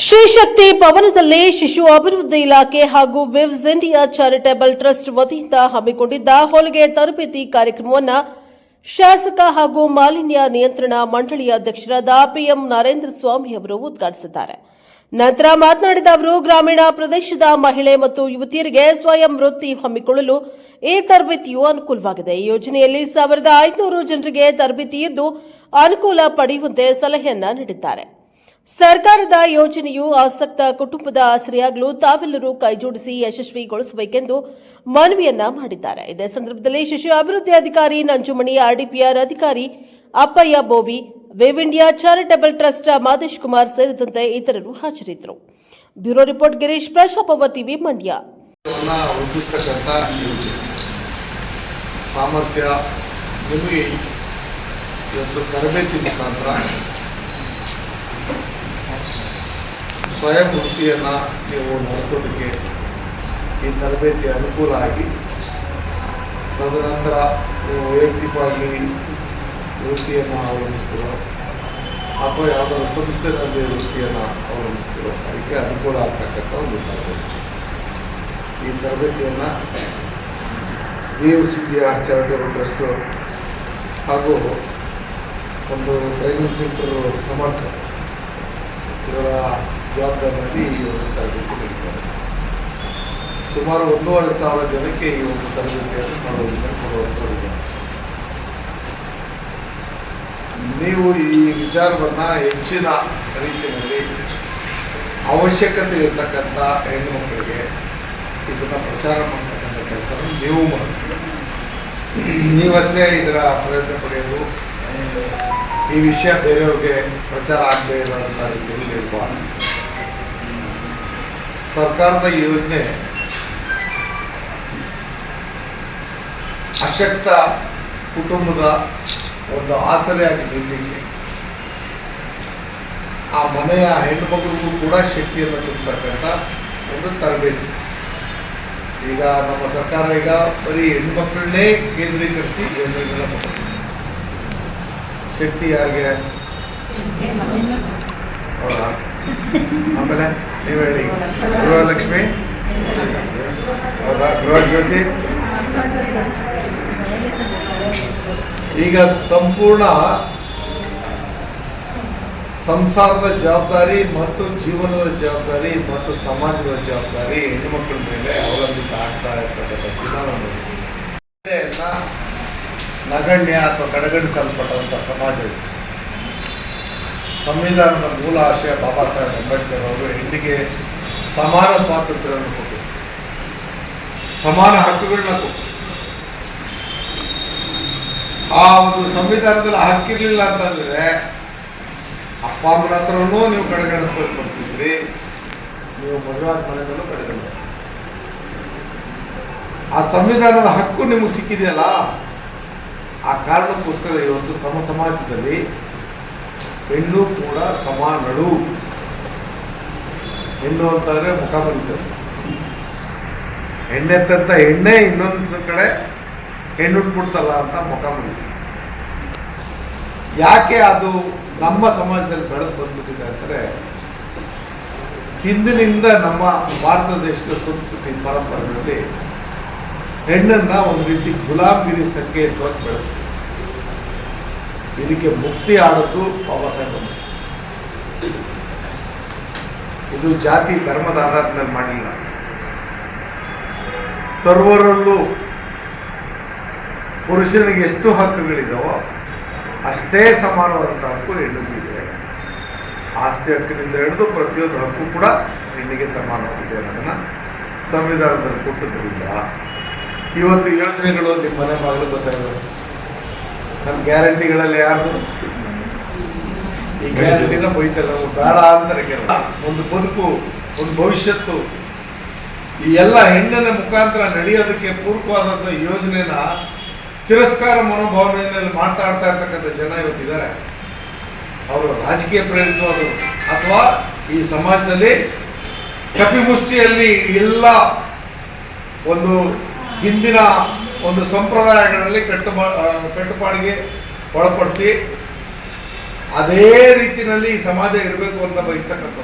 ಶ್ರೀಶಕ್ತಿ ಭವನದಲ್ಲಿ ಶಿಶು ಅಭಿವೃದ್ಧಿ ಇಲಾಖೆ ಹಾಗೂ ವಿವ್ಸ್ ಇಂಡಿಯಾ ಚಾರಿಟೇಬಲ್ ಟ್ರಸ್ಟ್ ವತಿಯಿಂದ ಹಮ್ಮಿಕೊಂಡಿದ್ದ ಹೊಲಿಗೆ ತರಬೇತಿ ಕಾರ್ಯಕ್ರಮವನ್ನು ಶಾಸಕ ಹಾಗೂ ಮಾಲಿನ್ಯ ನಿಯಂತ್ರಣ ಮಂಡಳಿಯ ಅಧ್ಯಕ್ಷರಾದ ಪಿಎಂ ನರೇಂದ್ರ ಸ್ವಾಮಿ ಅವರು ಉದ್ಘಾಟಿಸಿದ್ದಾರೆ. ನಂತರ ಮಾತನಾಡಿದ ಅವರು, ಗ್ರಾಮೀಣ ಪ್ರದೇಶದ ಮಹಿಳೆ ಮತ್ತು ಯುವತಿಯರಿಗೆ ಸ್ವಯಂ ವೃತ್ತಿ ಹಮ್ಮಿಕೊಳ್ಳಲು ಈ ತರಬೇತಿಯು ಅನುಕೂಲವಾಗಿದೆ. ಈ ಯೋಜನೆಯಲ್ಲಿ 1500 ಜನರಿಗೆ ತರಬೇತಿ ಇದ್ದು ಅನುಕೂಲ ಪಡೆಯುವಂತೆ ಸಲಹೆಯನ್ನ ನೀಡಿದ್ದಾರೆ. ಸರ್ಕಾರದ ಯೋಜನೆಯು ಆಸಕ್ತ ಕುಟುಂಬದ ಆಸರೆಯಾಗಲು ತಾವೆಲ್ಲರೂ ಕೈಜೋಡಿಸಿ ಯಶಸ್ವಿಗೊಳಿಸಬೇಕೆಂದು ಮನವಿಯನ್ನ ಮಾಡಿದ್ದಾರೆ. ಇದೇ ಸಂದರ್ಭದಲ್ಲಿ ಶಿಶು ಅಭಿವೃದ್ಧಿ ಅಧಿಕಾರಿ ನಂಜುಮಣಿ, ಆರ್ಡಿಪಿಆರ್ ಅಧಿಕಾರಿ ಅಪ್ಪಯ್ಯ ಬೋವಿ, ವಿವ್ India charitable trust Madesh Kumar ಸೇರಿದಂತೆ ಇತರರು ಹಾಜರಿದ್ದರು. ಬ್ಯೂರೋ ರಿಪೋರ್ಟ್ ಗಿರೀಶ್, ಪ್ರಜಾಪವ ಟಿವಿ, ಮಂಡ್ಯ. ಸಾಮರ್ಥ್ಯ ನಿಮಗೆ ಇವತ್ತು ತರಬೇತಿ ಮುಖಾಂತರ ಸ್ವಯಂ ವೃತ್ತಿಯನ್ನು ನೀವು ನಡೆಸೋದಕ್ಕೆ ಈ ತರಬೇತಿ ಅನುಕೂಲ ಆಗಿ, ತದನಂತರ ನೀವು ವೈಯಕ್ತಿಕವಾಗಿ ವೃತ್ತಿಯನ್ನು ಅವಲಂಬಿಸ್ತಿರೋ ಅಥವಾ ಯಾವುದಾದ್ರು ಸಂಸ್ಥೆಗಳಲ್ಲಿ ವೃತ್ತಿಯನ್ನು ಅವಲಂಬಿಸ್ತಿರೋ ಅದಕ್ಕೆ ಅನುಕೂಲ ಆಗ್ತಕ್ಕಂಥ ಒಂದು ತರಬೇತಿ. ಈ ತರಬೇತಿಯನ್ನು ವಿವ್ಸ್ ಇಂಡಿಯಾ ಚಾರಿಟೇಬಲ್ ಟ್ರಸ್ಟು ಹಾಗೂ ಒಂದು ಟ್ರೈನಿಂಗ್ ಸೆಂಟರು ಸಮರ್ಥ ಇವರ ಜವಾಬ್ದಾರಿಯಲ್ಲಿ ಈ ಒಂದು ತರಬೇತಿ ನೀಡಿದ್ದಾರೆ. ಸುಮಾರು 1500 ಜನಕ್ಕೆ ಈ ಒಂದು ತರಬೇತಿಯನ್ನು ಕೊಡುವಂಥದ್ದು. ನೀವು ಈ ವಿಚಾರವನ್ನು ಹೆಚ್ಚಿನ ರೀತಿಯಲ್ಲಿ ಅವಶ್ಯಕತೆ ಇರತಕ್ಕಂಥ ಹೆಣ್ಣು ಮಕ್ಕಳಿಗೆ ಇದನ್ನು ಪ್ರಚಾರ ಮಾಡ್ತಕ್ಕಂಥ ಕೆಲಸವನ್ನು ನೀವು ಮಾಡಿ, ನೀವಷ್ಟೇ ಇದರ ಪ್ರಯತ್ನ ಪಡೆಯೋದು, ಈ ವಿಷಯ ಬೇರೆಯವ್ರಿಗೆ ಪ್ರಚಾರ ಆಗದೇ ಇರೋಂಥ ರೀತಿಯಲ್ಲಿ ಇರಬಾರ್ದು. ಸರ್ಕಾರದ ಯೋಜನೆ ಅಶಕ್ತ ಕುಟುಂಬದ ಒಂದು ಆಸರೆಯಾಗಿ ನಿಲ್ಲಲಿಕ್ಕೆ, ಆ ಮನೆಯ ಹೆಣ್ಣು ಮಗಳಿಗೂ ಕೂಡ ಶಕ್ತಿಯನ್ನು ತುಂಬತಕ್ಕಂಥ ಒಂದು ತರಬೇತಿ. ಈಗ ನಮ್ಮ ಸರ್ಕಾರ ಈಗ ಬರೀ ಹೆಣ್ಮಕ್ಳನ್ನೇ ಕೇಂದ್ರೀಕರಿಸಿ ಯೋಜನೆಗಳನ್ನ ಕೊಟ್ಟಿದೆ. ಶಕ್ತಿ ಯಾರಿಗೆ? ಹೌದಾ? ಆಮೇಲೆ ನೀವು ಹೇಳಿ, ಗೃಹಲಕ್ಷ್ಮಿ ಹೌದಾ, ಗೃಹ ಜ್ಯೋತಿ. ಈಗ ಸಂಪೂರ್ಣ ಸಂಸಾರದ ಜವಾಬ್ದಾರಿ ಮತ್ತು ಜೀವನದ ಜವಾಬ್ದಾರಿ ಮತ್ತು ಸಮಾಜದ ಜವಾಬ್ದಾರಿ ಹೆಣ್ಣುಮಕ್ಕಳ ಮೇಲೆ ಅವಲಂಬಿತ ಆಗ್ತಾ ಇರ್ತಕ್ಕಂಥ ನಗಣ್ಯ ಅಥವಾ ಕಡೆಗಣಿಸಲ್ಪಟ್ಟಂಥ ಸಮಾಜ ಇತ್ತು. ಸಂವಿಧಾನದ ಮೂಲ ಆಶಯ ಬಾಬಾ ಸಾಹೇಬ್ ಅಂಬೇಡ್ಕರ್ ಅವರು ಹೆಣ್ಣಿಗೆ ಸಮಾನ ಸ್ವಾತಂತ್ರ್ಯವನ್ನು ಕೊಟ್ಟರು, ಸಮಾನ ಹಕ್ಕುಗಳನ್ನ ಕೊಟ್ಟರು. ಆ ಒಂದು ಸಂವಿಧಾನದಲ್ಲಿ ಹಕ್ಕಿರಲಿಲ್ಲ ಅಂತಂದರೆ ಅಪ್ಪ ಅಮ್ಮನ ಹತ್ರನೂ ನೀವು ಕಡೆಗಣಿಸ್ಬೇಕು ಬರ್ತಿದ್ರಿ, ನೀವು ಮದುವಾದ ಮನೆಯಲ್ಲೂ ಕಡೆಗಣಿಸ್ಬೇಕು. ಆ ಸಂವಿಧಾನದ ಹಕ್ಕು ನಿಮಗೆ ಸಿಕ್ಕಿದೆಯಲ್ಲ, ಆ ಕಾರಣಕ್ಕೋಸ್ಕರ ಇವತ್ತು ಸಮಾಜದಲ್ಲಿ ಹೆಣ್ಣು ಕೂಡ ಸಮಾನಳು. ಹೆಣ್ಣು ಅಂತಂದರೆ ಮುಖ ಬಂದಿದೆ, ಹೆಣ್ಣೆತ್ತಂತ ಹೆಣ್ಣೆ ಇನ್ನೊಂದು ಕಡೆ ಹೆಣ್ಣು ಹುಟ್ಬಿಡ್ತಲ್ಲ ಅಂತ ಮುಖ ಬಂದಿದೆ. ಯಾಕೆ ಅದು ನಮ್ಮ ಸಮಾಜದಲ್ಲಿ ಬೆಳೆದು ಬಂದ್ಬಿಟ್ಟಿದೆ ಅಂದರೆ, ಹಿಂದಿನಿಂದ ನಮ್ಮ ಭಾರತ ದೇಶದ ಸಂಸ್ಕೃತಿ ಪರಂಪರೆಯಲ್ಲಿ ಹೆಣ್ಣನ್ನು ಒಂದು ರೀತಿ ಗುಲಾಮಗಿರಿ ಸಂಕೇತವಾಗಿ ಬೆಳೆಸ್ಬೇಕು. ಇದಕ್ಕೆ ಮುಕ್ತಿ ಆಡೋದು ಬಾಬಾ ಸಾಹೇಬ್ ಅಂಬೇಡ್ಕರ್. ಇದು ಜಾತಿ ಧರ್ಮದ ಆಧಾರದ ಮೇಲೆ ಮಾಡಲಿಲ್ಲ. ಸರ್ವರಲ್ಲೂ ಪುರುಷನಿಗೆ ಎಷ್ಟು ಹಕ್ಕುಗಳಿದಾವೋ ಅಷ್ಟೇ ಸಮಾನವಾದಂಥ ಹಕ್ಕು ಹೆಣ್ಣಿಗಿದೆ. ಆಸ್ತಿ ಹಕ್ಕಿನಿಂದ ಹಿಡಿದು ಪ್ರತಿಯೊಂದು ಹಕ್ಕು ಕೂಡ ಹೆಣ್ಣಿಗೆ ಸಮಾನವಾಗಿದೆ ಅನ್ನೋದನ್ನು ಸಂವಿಧಾನದಲ್ಲಿ ಕೊಟ್ಟದ್ರಿಂದ ಇವತ್ತು ಯೋಜನೆಗಳು ನಿಮ್ಮ ಮನೆ ಬಾಗಿಲು ಗೊತ್ತಾಯಿದೆ. ನಮ್ಮ ಗ್ಯಾರಂಟಿಗಳಲ್ಲಿ ಯಾರ್ದು ಈ ಗ್ಯಾರಂಟಿನ ಬೈತಾರೆ, ನಾವು ಬೇಡ ಅಂತಾರೆ. ಒಂದು ಬದುಕು, ಒಂದು ಭವಿಷ್ಯತ್ತು, ಈ ಎಲ್ಲ ಹೆಣ್ಣಿನ ಮುಖಾಂತರ ನಡೆಯೋದಕ್ಕೆ ಪೂರಕವಾದಂಥ ಯೋಜನೆನ ತಿರಸ್ಕಾರ ಮನೋಭಾವನೆಯಲ್ಲಿ ಮಾತಾಡ್ತಾ ಇರ್ತಕ್ಕಂಥ ಜನ ಇವತ್ತಿದ್ದಾರೆ. ಅವರು ರಾಜಕೀಯ ಪ್ರೇರಿತವಾದರು ಅಥವಾ ಈ ಸಮಾಜದಲ್ಲಿ ಕಪಿಮುಷ್ಟಿಯಲ್ಲಿ ಎಲ್ಲ ಒಂದು ಹಿಂದಿನ ಒಂದು ಸಂಪ್ರದಾಯಗಳಲ್ಲಿ ಕಟ್ಟುಪಾಡಿಗೆ ಒಳಪಡಿಸಿ ಅದೇ ರೀತಿಯಲ್ಲಿ ಈ ಸಮಾಜ ಇರಬೇಕು ಅಂತ ಬಯಸ್ತಕ್ಕಂಥದ್ದು.